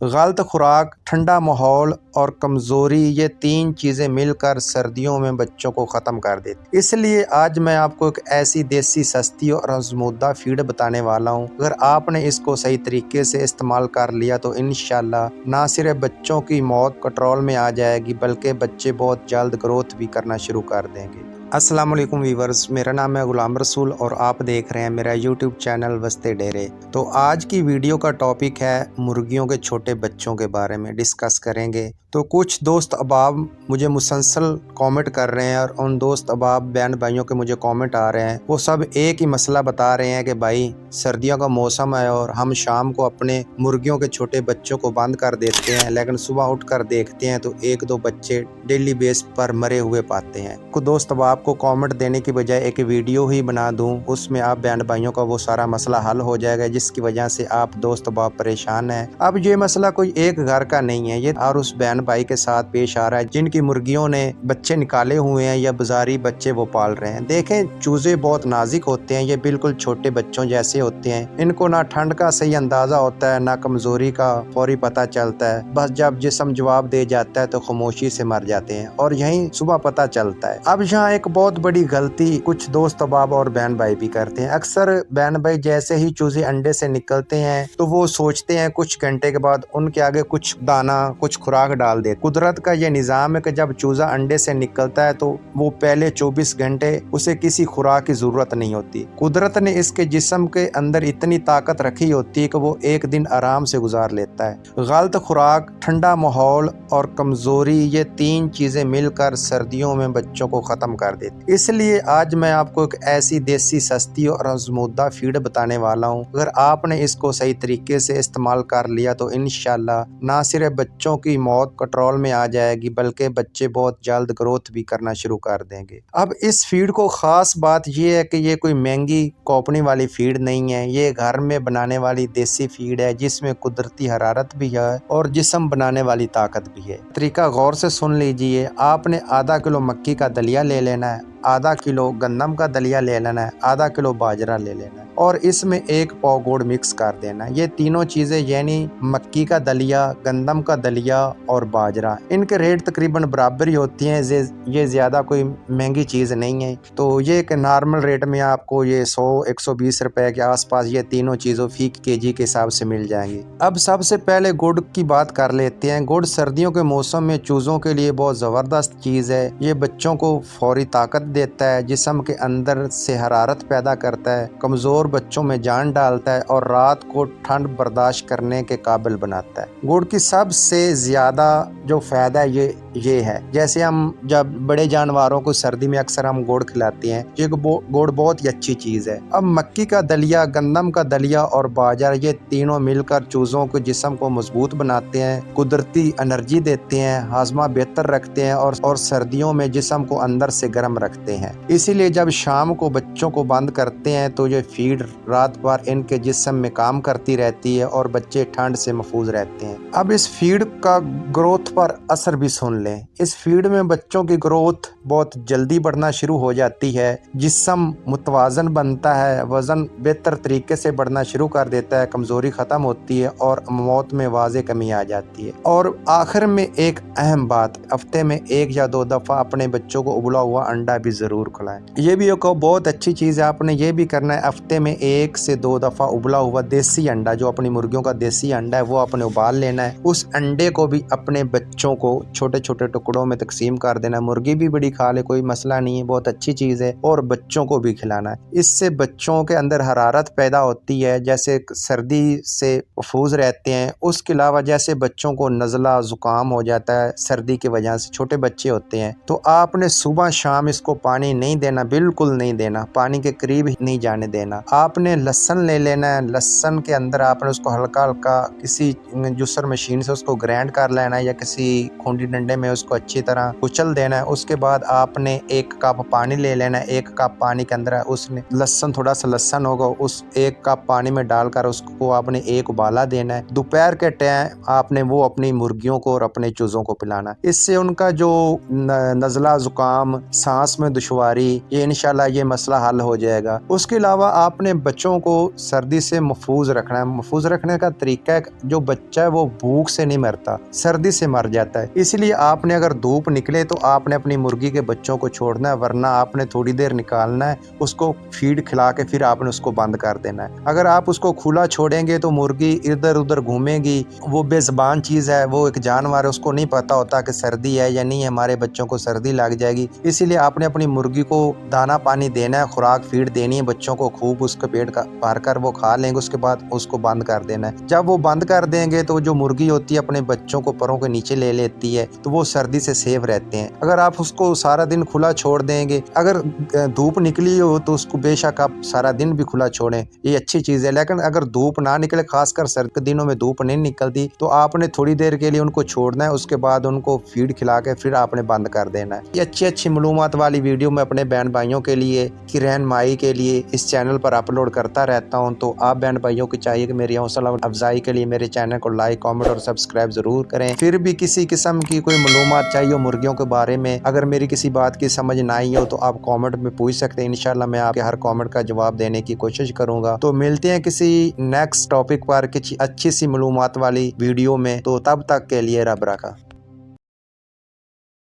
गलत खुराक, ठंडा माहौल और कमज़ोरी, ये 3 चीज़ें मिलकर सर्दियों में बच्चों को ख़त्म कर देती। इसलिए आज मैं आपको एक ऐसी देसी, सस्ती और आज़मूदा फीड बताने वाला हूँ। अगर आपने इसको सही तरीके से इस्तेमाल कर लिया तो इंशाल्लाह ना सिर्फ बच्चों की मौत कंट्रोल में आ जाएगी, बल्कि बच्चे बहुत जल्द ग्रोथ भी करना शुरू कर देंगे। अस्सलाम वालेकुम वीवर्स, मेरा नाम है गुलाम रसूल और आप देख रहे हैं मेरा यूट्यूब चैनल वस्ते डेरे। तो आज की वीडियो का टॉपिक है मुर्गियों के छोटे बच्चों के बारे में डिस्कस करेंगे। तो कुछ दोस्त अहबाब मुझे मुसलसल कमेंट कर रहे हैं और उन दोस्त अहबाब बहन भाइयों के मुझे कमेंट आ रहे हैं, वो सब एक ही मसला बता रहे हैं कि भाई सर्दियों का मौसम है और हम शाम को अपने मुर्गियों के छोटे बच्चों को बंद कर देते हैं, लेकिन सुबह उठकर देखते हैं तो 1-2 बच्चे डेली बेस पर मरे हुए पाते हैं। को दोस्त अहबाब को कमेंट देने की बजाय एक वीडियो ही बना दूं, उसमें आप बहन भाइयों का वो सारा मसला हल हो जाएगा, जिसकी वजह से आप दोस्त अहबाब परेशान हैं। अब ये मसला कोई एक घर का नहीं है, ये और उस बहन भाई के साथ पेश आ रहा है जिनकी मुर्गियों ने बच्चे निकाले हुए हैं या बाजारी बच्चे वो पाल रहे हैं। देखें, चूजे बहुत नाजुक होते हैं, ये बिल्कुल छोटे बच्चों जैसे होते हैं। इनको ना ठंड का सही अंदाजा होता है, ना कमजोरी का फौरी पता चलता है। बस जब जिस्म जवाब दे जाता है तो खामोशी से मर जाते हैं और यहीं सुबह पता चलता है। अब यहाँ एक बहुत बड़ी गलती कुछ दोस्त अहबाब और बहन भाई भी करते हैं। अक्सर बहन भाई जैसे ही चूजे अंडे से निकलते हैं तो वो सोचते हैं कुछ घंटे के बाद उनके आगे कुछ दाना, कुछ खुराक डाल दे। कुदरत का ये निज़ाम है कि जब चूजा अंडे से निकलता है तो वो पहले 24 घंटे उसे किसी खुराक की जरूरत नहीं होती। कुदरत ने इसके जिस्म के अंदर इतनी ताकत रखी होती है कि वो एक दिन आराम से गुजार लेता है। गलत खुराक, ठंडा माहौल और कमजोरी, ये 3 चीजें मिलकर सर्दियों में बच्चों को खत्म कर देती। इसलिए आज मैं आपको एक ऐसी देसी, सस्ती और आज़मूदा फीड बताने वाला हूँ। अगर आपने इसको सही तरीके से इस्तेमाल कर लिया तो इंशाल्लाह ना सिर्फ बच्चों की मौत कंट्रोल में आ जाएगी, बल्कि बच्चे बहुत जल्द ग्रोथ भी करना शुरू कर देंगे। अब इस फीड को खास बात यह है कि ये कोई महंगी कंपनी वाली फीड नहीं है, ये घर में बनाने वाली देसी फीड है जिसमें कुदरती हरारत भी है और जिस्म बनाने वाली ताकत भी है। तरीका गौर से सुन लीजिए। आपने आधा किलो मक्की का दलिया ले लेना है, आधा किलो गंदम का दलिया ले लेना है, आधा किलो बाजरा ले लेना है और इसमें 1 पाव गुड़ मिक्स कर देना है। ये तीनों चीज़ें यानी मक्की का दलिया, गंदम का दलिया और बाजरा, इनके रेट तकरीबन बराबर ही होती हैं। ये ज़्यादा कोई महंगी चीज़ नहीं है, तो ये एक नॉर्मल रेट में आपको ये 100-120 रुपए के आसपास ये तीनों चीज़ों फी केजी के हिसाब से मिल जाएंगी। अब सबसे पहले गुड़ की बात कर लेते हैं। गुड़ सर्दियों के मौसम में चूज़ों के लिए बहुत ज़बरदस्त चीज़ है। ये बच्चों को फौरी ताकत देता है, जिस्म के अंदर से हरारत पैदा करता है, कमज़ोर बच्चों में जान डालता है और रात को ठंड बर्दाश्त करने के काबिल बनाता है। गुड़ की सबसे ज़्यादा जो फ़ायदा ये है, जैसे हम जब बड़े जानवरों को सर्दी में अक्सर हम गुड़ खिलाते हैं, ये गुड़ बहुत ही अच्छी चीज़ है। अब मक्की का दलिया, गंदम का दलिया और बाजरा, ये तीनों मिलकर चूज़ों के जिस्म को मजबूत बनाते हैं, कुदरती एनर्जी देते हैं, हाजमा बेहतर रखते हैं और सर्दियों में जिस्म को अंदर से गर्म रखते हैं। इसीलिए जब शाम को बच्चों को बंद करते हैं तो ये फीड रात भर इनके जिस्म में काम करती रहती है और बच्चे ठंड से महफूज रहते हैं। अब इस फीड का ग्रोथ पर असर भी सुन लें। इस फीड में बच्चों की ग्रोथ बहुत जल्दी बढ़ना शुरू हो जाती है, जिस्म मुतवाजन बनता है, वजन बेहतर तरीके से बढ़ना शुरू कर देता है, कमजोरी खत्म होती है और मौत में वाज़े कमी आ जाती है। और आखिर में एक अहम बात, हफ्ते में 1 या 2 दफ़ा अपने बच्चों को उबला हुआ अंडा भी ज़रूर खिलाएं। ये भी एक बहुत अच्छी चीज़ है। आपने ये भी करना है, हफ्ते में 1 से 2 दफ़ा उबला हुआ देसी अंडा, जो अपनी मुर्गियों का देसी अंडा है, वो आपने उबाल लेना है। उस अंडे को भी अपने बच्चों को छोटे छोटे टुकड़ों में तकसीम कर देना। मुर्गी भी बड़ी खा ले, कोई मसला नहीं है, बहुत अच्छी चीज़ है और बच्चों को भी खिलाना है। इससे बच्चों के अंदर हरारत पैदा होती है, जैसे सर्दी से महफूज रहते हैं। उसके अलावा जैसे बच्चों को नज़ला ज़ुकाम हो जाता है सर्दी की वजह से, छोटे बच्चे होते हैं, तो आपने सुबह शाम इसको पानी नहीं देना, बिल्कुल नहीं देना, पानी के करीब ही नहीं जाने देना। आपने लहसुन ले लेना है, लहसुन के अंदर आपने उसको हल्का हल्का किसी जूसर मशीन से उसको ग्राइंड कर लेना है या किसी खूंटी डंडे में उसको अच्छी तरह कुचल देना है। उसके बाद आपने 1 कप पानी ले लेना है। 1 कप पानी के अंदर उसने लहसुन, थोड़ा सा लहसुन होगा, उस 1 कप पानी में डालकर उसको आपने 1 उबाला देना है। दोपहर के टाइम आपने वो अपनी मुर्गियों को और अपने चूजों को पिलाना। इससे उनका जो नज़ला, जुकाम, सांस में दुश्वारी, ये इंशाल्लाह ये मसला हल हो जाएगा। उसके अलावा आपने बच्चों को सर्दी से महफूज रखना है। महफूज रखने का तरीका है, जो बच्चा है वो भूख से नहीं मरता, सर्दी से मर जाता है। इसलिए आपने अगर धूप निकले तो आपने अपनी मुर्गी के बच्चों को छोड़ना है, वरना आपने थोड़ी देर निकालना है, उसको फीड खिला के फिर आपने उसको बंद कर देना है। अगर आप उसको खुला छोड़ेंगे तो मुर्गी इधर उधर घूमेगी। वो बेज़बान चीज़ है, वो एक जानवर है, उसको नहीं पता होता कि सर्दी है या नहीं है, हमारे बच्चों को सर्दी लग जाएगी। इसीलिए आपने अपनी मुर्गी को दाना पानी देना है, खुराक फीड देनी है बच्चों को खूब, उसके पेट का भर कर वो खा लेंगे। उसके बाद उसको बंद कर देना है। जब वो बंद कर देंगे तो जो मुर्गी होती है अपने बच्चों को परों के नीचे ले लेती है, तो वो सर्दी से सेफ रहते हैं। अगर आप उसको सारा दिन खुला छोड़ देंगे, अगर धूप निकली हो तो उसको बेशक आप सारा दिन भी खुला छोड़ें, ये अच्छी चीज़ है। लेकिन अगर धूप ना निकले, खासकर सर्द के दिनों में धूप नहीं निकलती, तो आपने थोड़ी देर के लिए उनको छोड़ना है। उसके बाद उनको फीड खिला के फिर आपने बंद कर देना है। ये अच्छी मालूमात वाली वीडियो मैं अपने बहन भाइयों के लिए की रहनुमाई के लिए इस चैनल पर अपलोड करता रहता हूँ। तो आप बहन भाइयों की चाहिए कि मेरी हौसला अफजाई के लिए मेरे चैनल को लाइक, कमेंट और सब्सक्राइब जरूर करें। फिर भी किसी किस्म की कोई मालूमात चाहिए हो मुर्गियों के बारे में, अगर मेरी किसी बात की समझ ना आई हो तो आप कमेंट में पूछ सकते हैं। इंशाल्लाह मैं आपके हर कमेंट का जवाब देने की कोशिश करूंगा। तो मिलते हैं किसी नेक्स्ट टॉपिक पर, किसी अच्छी सी मालूमात वाली वीडियो में। तो तब तक के लिए रब रखा।